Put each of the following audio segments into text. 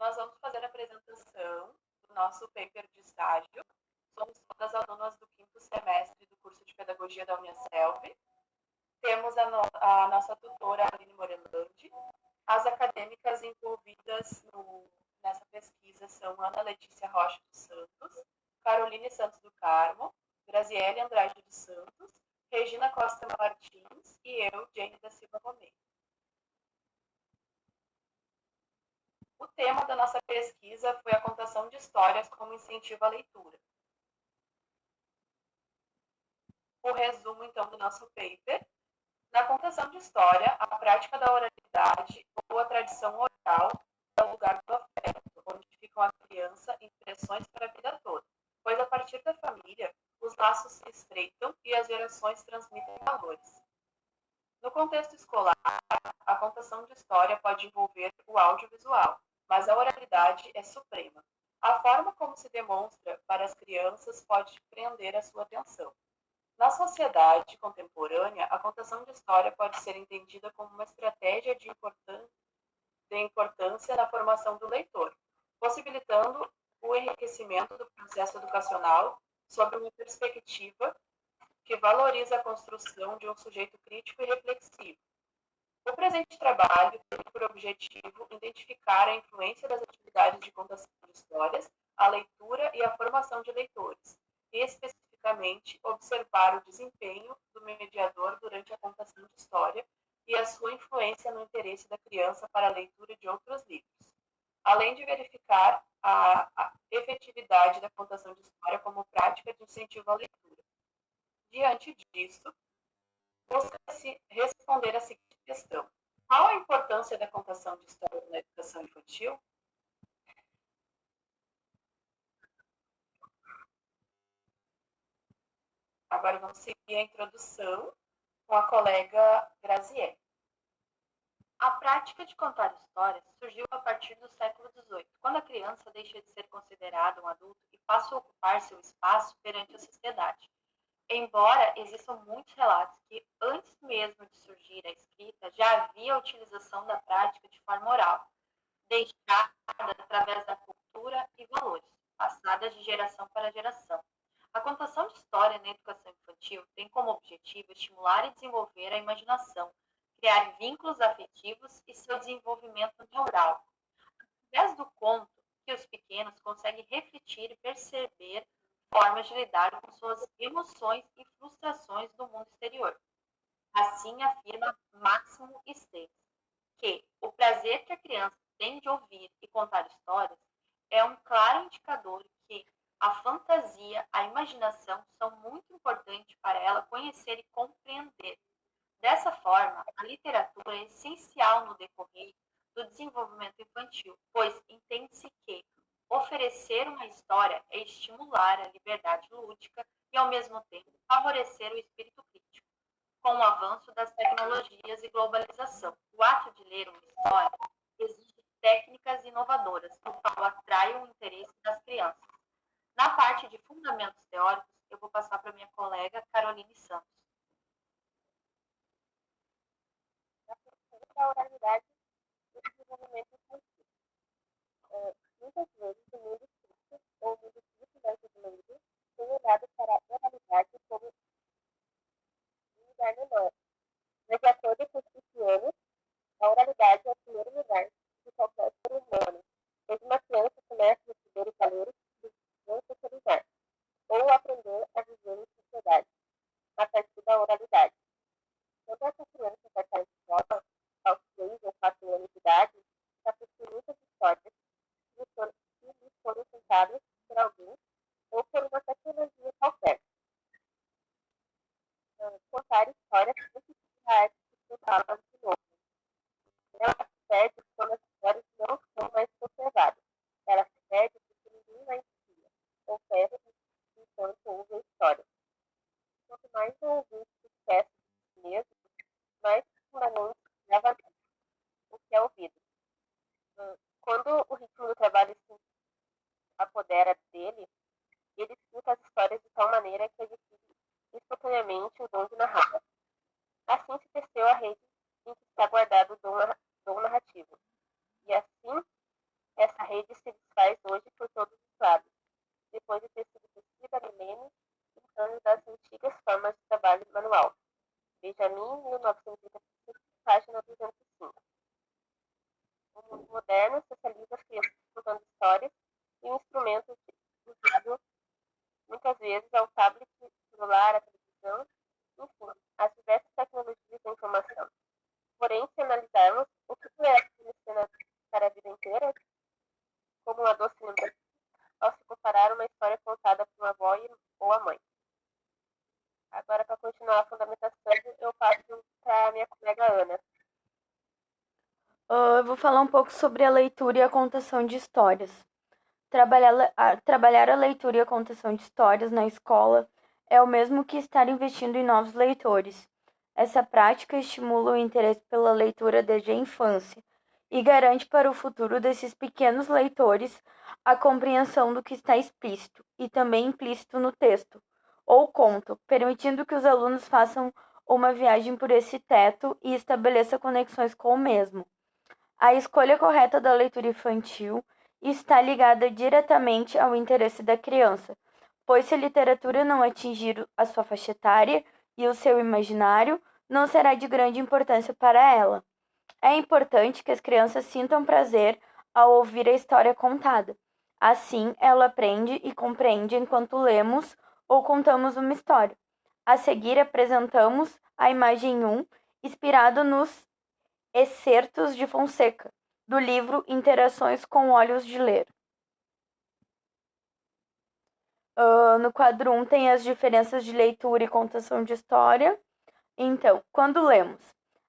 Nós vamos fazer a apresentação do nosso paper de estágio. Somos todas alunas do quinto semestre do curso de Pedagogia da Uniaselv. Temos a nossa tutora, Aline Morelandi. As acadêmicas envolvidas nessa pesquisa são Ana Letícia Rocha dos Santos, Caroline Santos do Carmo, Graziele Andrade dos Santos, Regina Costa Martins e eu, Jane da Silva Romero. O tema da nossa pesquisa foi a contação de histórias como incentivo à leitura. O resumo, então, do nosso paper. Na contação de história, a prática da oralidade ou a tradição oral é o lugar do afeto, onde ficam a criança impressões para a vida toda, pois a partir da família, os laços se estreitam e as gerações transmitem valores. No contexto escolar, a contação de história pode envolver o audiovisual, mas a oralidade é suprema. A forma como se demonstra para as crianças pode prender a sua atenção. Na sociedade contemporânea, a contação de história pode ser entendida como uma estratégia de importância na formação do leitor, possibilitando o enriquecimento do processo educacional sob uma perspectiva que valoriza a construção de um sujeito crítico e reflexivo. O presente trabalho tem por objetivo identificar a influência das atividades de contação de histórias, a leitura e a formação de leitores, e especificamente observar o desempenho do mediador durante a contação de história e a sua influência no interesse da criança para a leitura de outros livros, além de verificar a efetividade da contação de história como prática de incentivo à leitura. Diante disso, busca-se responder a seguinte questão: qual a importância da contação de história na educação infantil? Agora vamos seguir a introdução com a colega Graziele. A prática de contar histórias surgiu a partir do século XVIII, quando a criança deixa de ser considerada um adulto e passa a ocupar seu espaço perante a sociedade. Embora existam muitos relatos que, antes mesmo de surgir a escrita, já havia a utilização da prática de forma oral, deixada através da cultura e valores, passadas de geração para geração. A contação de história na educação infantil tem como objetivo estimular e desenvolver a imaginação, criar vínculos afetivos e seu desenvolvimento neural. Através do conto, que os pequenos conseguem refletir e perceber formas de lidar com suas emoções e frustrações do mundo exterior. Assim afirma Máximo Esteves, que o prazer que a criança tem de ouvir e contar histórias é um claro indicador que a fantasia, a imaginação são muito importantes para ela conhecer e compreender. Dessa forma, a literatura é essencial no decorrer do desenvolvimento infantil, pois entende-se que oferecer uma história é estimular a liberdade lúdica e, ao mesmo tempo, favorecer o espírito crítico. Com o avanço das tecnologias e globalização, o ato de ler uma história exige técnicas inovadoras, no qual atrai o interesse das crianças. Na parte de fundamentos teóricos, eu vou passar para minha colega Caroline Santos. Da oralidade e desenvolvimento infantil. Muitas vezes o mundo escrito ou o mundo escrito das livros tem olhado para a oralidade como um lugar menor. Mas, de acordo com os cristianos, a oralidade é o primeiro lugar de qualquer ser humano, pois uma criança começa a receber os valores que vão socializar, ou aprender a viver em sociedade, a partir moderno socializa as crianças contando histórias e o instrumento usado muitas vezes é o tablet, o celular, a televisão, enfim, as diversas tecnologias da informação. Porém, se analisarmos o que é a para a vida inteira, como uma doce lembrança, ao se comparar uma história contada por uma avó ou a mãe. Agora, para continuar a fundamentação, eu passo para a minha colega Ana. Eu vou falar um pouco sobre a leitura e a contação de histórias. Trabalhar a leitura e a contação de histórias na escola é o mesmo que estar investindo em novos leitores. Essa prática estimula o interesse pela leitura desde a infância e garante para o futuro desses pequenos leitores a compreensão do que está explícito e também implícito no texto ou conto, permitindo que os alunos façam uma viagem por esse teto e estabeleça conexões com o mesmo. A escolha correta da leitura infantil está ligada diretamente ao interesse da criança, pois se a literatura não atingir a sua faixa etária e o seu imaginário, não será de grande importância para ela. É importante que as crianças sintam prazer ao ouvir a história contada. Assim, ela aprende e compreende enquanto lemos ou contamos uma história. A seguir, apresentamos a imagem 1, inspirado nos excertos de Fonseca, do livro Interações com Olhos de Ler. No quadro 1 tem as diferenças de leitura e contação de história. Então, quando lemos,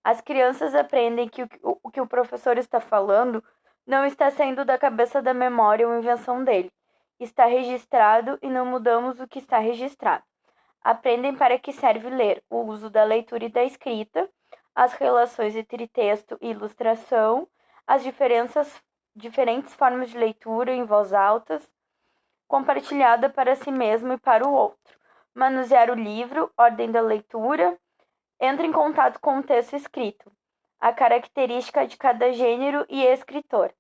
as crianças aprendem que o que o professor está falando não está saindo da cabeça da memória ou invenção dele. Está registrado e não mudamos o que está registrado. Aprendem para que serve ler, o uso da leitura e da escrita, as relações entre texto e ilustração, as diferentes formas de leitura em voz alta, compartilhada para si mesmo e para o outro, manusear o livro, ordem da leitura, entra em contato com o texto escrito, a característica de cada gênero e escritor.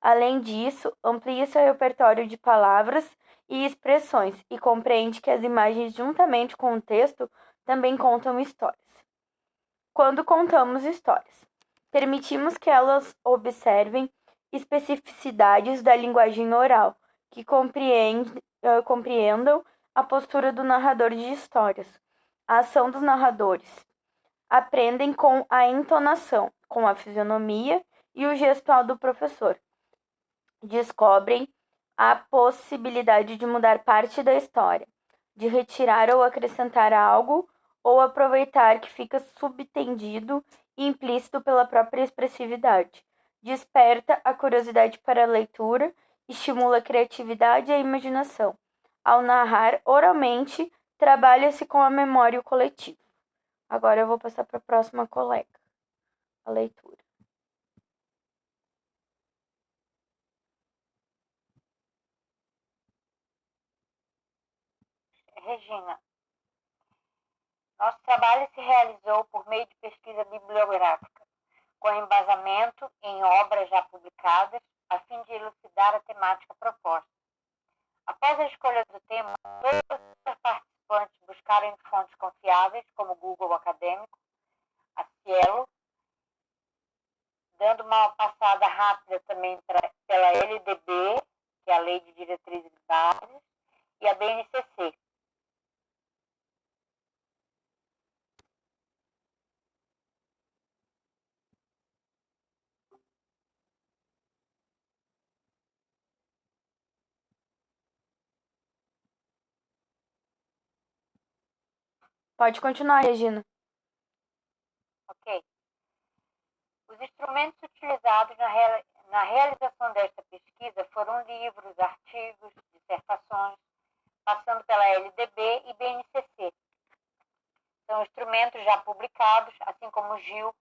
Além disso, amplia seu repertório de palavras e expressões e compreende que as imagens, juntamente com o texto, também contam histórias. Quando contamos histórias, permitimos que elas observem especificidades da linguagem oral, que compreendam a postura do narrador de histórias, a ação dos narradores. Aprendem com a entonação, com a fisionomia e o gestual do professor. Descobrem a possibilidade de mudar parte da história, de retirar ou acrescentar algo ou aproveitar que fica subtendido e implícito pela própria expressividade. Desperta a curiosidade para a leitura, estimula a criatividade e a imaginação. Ao narrar oralmente, trabalha-se com a memória e o coletivo. Agora eu vou passar para a próxima colega, a leitura. Regina, nosso trabalho se realizou por meio de pesquisa bibliográfica, com embasamento em obras já publicadas, a fim de elucidar a temática proposta. Após a escolha do tema, todos os participantes buscaram em fontes confiáveis, como o Google Acadêmico, a Cielo, dando uma passada rápida também pela LDB, que é a Lei de Diretrizes de Bases, e a BNCC. Pode continuar, Regina. Ok. Os instrumentos utilizados na realização desta pesquisa foram livros, artigos, dissertações, passando pela LDB e BNCC. São instrumentos já publicados, assim como o Gil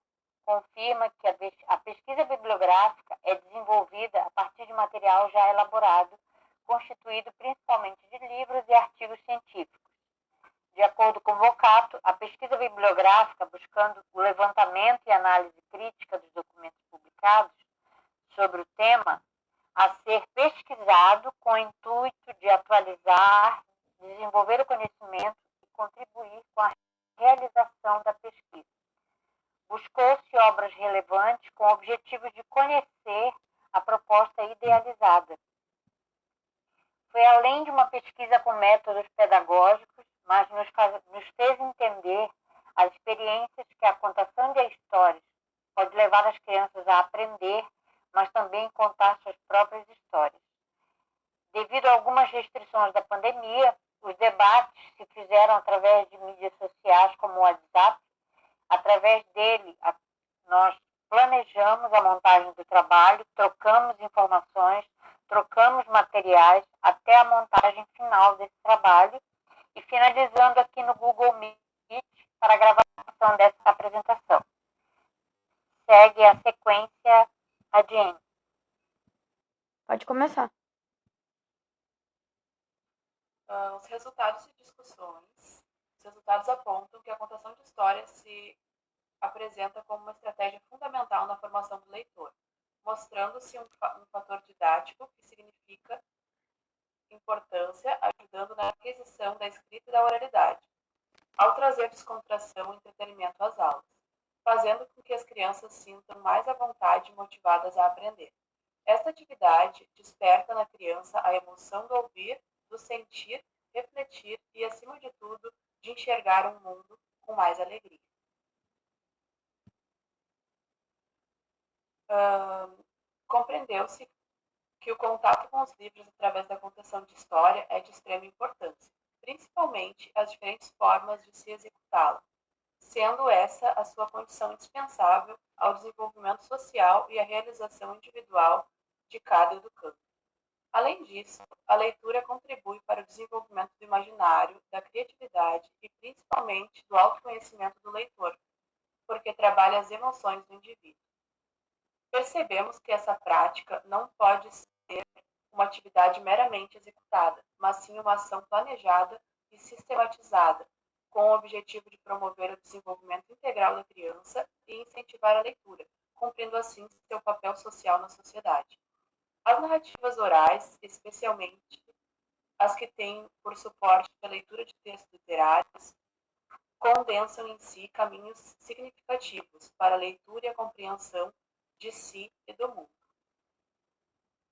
confirma que a pesquisa bibliográfica é desenvolvida a partir de material já elaborado, constituído principalmente de livros e artigos científicos. De acordo com o Vocato, a pesquisa bibliográfica, buscando o levantamento e análise crítica dos documentos publicados sobre o tema, a ser pesquisado com o intuito de atualizar, desenvolver o conhecimento e contribuir com a realização da pesquisa. Buscou-se obras relevantes com objetivos de conhecer a proposta idealizada. Foi além de uma pesquisa com métodos pedagógicos, mas nos fez entender as experiências que a contação de histórias pode levar as crianças a aprender, mas também contar suas próprias histórias. Devido a algumas restrições da pandemia, os debates se fizeram através de mídias sociais como o WhatsApp. Através dele, nós planejamos a montagem do trabalho, trocamos informações, trocamos materiais até a montagem final desse trabalho e finalizando aqui no Google Meet para a gravação dessa apresentação. Segue a sequência, a Jane. Pode começar. Os resultados de discussões, os resultados apontam que a contação de histórias se apresenta como uma estratégia fundamental na formação do leitor, mostrando-se um fator didático que significa importância, ajudando na aquisição da escrita e da oralidade, ao trazer descontração e entretenimento às aulas, fazendo com que as crianças sintam mais à vontade e motivadas a aprender. Esta atividade desperta na criança a emoção do ouvir, do sentir, refletir e, acima de tudo, de enxergar um mundo com mais alegria. Compreendeu-se que o contato com os livros através da contação de história é de extrema importância, principalmente as diferentes formas de se executá-la, sendo essa a sua condição indispensável ao desenvolvimento social e à realização individual de cada educando. Além disso, a leitura contribui para o desenvolvimento do imaginário, da criatividade e principalmente do autoconhecimento do leitor, porque trabalha as emoções do indivíduo. Percebemos que essa prática não pode ser uma atividade meramente executada, mas sim uma ação planejada e sistematizada, com o objetivo de promover o desenvolvimento integral da criança e incentivar a leitura, cumprindo assim seu papel social na sociedade. As narrativas orais, especialmente as que têm por suporte a leitura de textos literários, condensam em si caminhos significativos para a leitura e a compreensão de si e do mundo.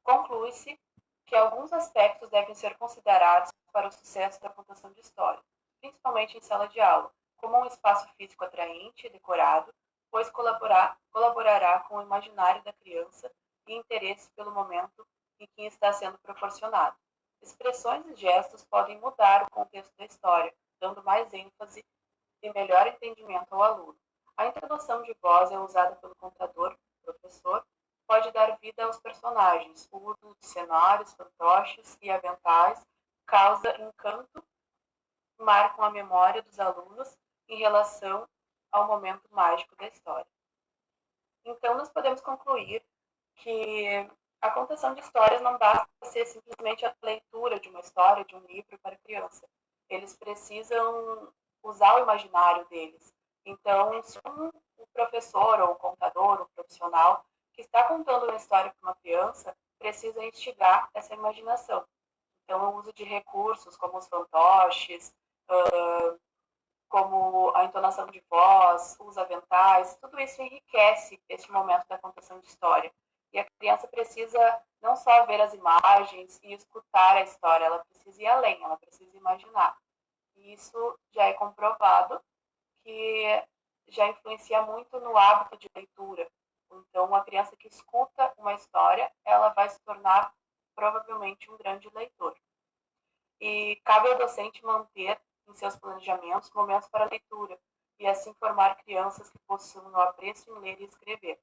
Conclui-se que alguns aspectos devem ser considerados para o sucesso da contação de história, principalmente em sala de aula, como um espaço físico atraente e decorado, pois colaborará com o imaginário da criança e interesse pelo momento em que está sendo proporcionado. Expressões e gestos podem mudar o contexto da história, dando mais ênfase e melhor entendimento ao aluno. A entonação de voz é usada pelo contador, professor, pode dar vida aos personagens. O uso de cenários, fantoches e aventais causa encanto, marcam a memória dos alunos em relação ao momento mágico da história. Então, nós podemos concluir que a contação de histórias não basta ser simplesmente a leitura de uma história, de um livro para criança. Eles precisam usar o imaginário deles. Então, se um professor ou um contador, um profissional que está contando uma história para uma criança, precisa instigar essa imaginação. Então, o uso de recursos como os fantoches, como a entonação de voz, os aventais, tudo isso enriquece este momento da contação de história. E a criança precisa não só ver as imagens e escutar a história, ela precisa ir além, ela precisa imaginar. E isso já é comprovado que já influencia muito no hábito de leitura. Então, uma criança que escuta uma história, ela vai se tornar provavelmente um grande leitor. E cabe ao docente manter em seus planejamentos momentos para leitura e assim formar crianças que possuam o apreço em ler e escrever.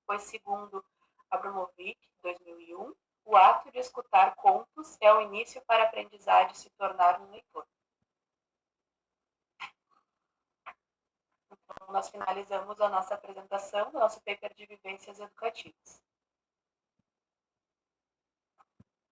Pois, segundo Abramovic, 2001, o ato de escutar contos é o início para a aprendizagem se tornar um leitor. Então, nós finalizamos a nossa apresentação do nosso paper de vivências educativas.